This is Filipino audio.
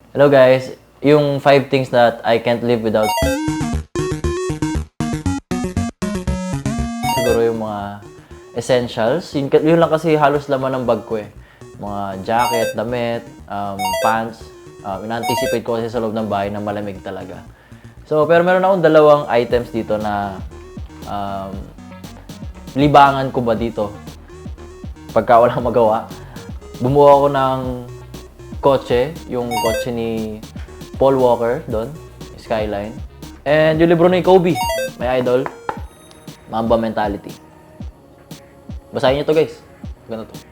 Hello guys, yung 5 things that I can't live without. Siguro yung mga essentials. Yun lang kasi halos laman ng bag ko eh. Mga jacket, damit, pants. In-anticipate ko kasi sa loob ng bahay na malamig talaga. So, pero meron akong dalawang items dito na libangan ko ba dito pagka walang magawa. Bumuo ako ng kotse, yung kotse ni Paul Walker doon, Skyline. And yung libro ni Kobe, my idol, Mamba Mentality. Basahin niyo to guys. Ganito to.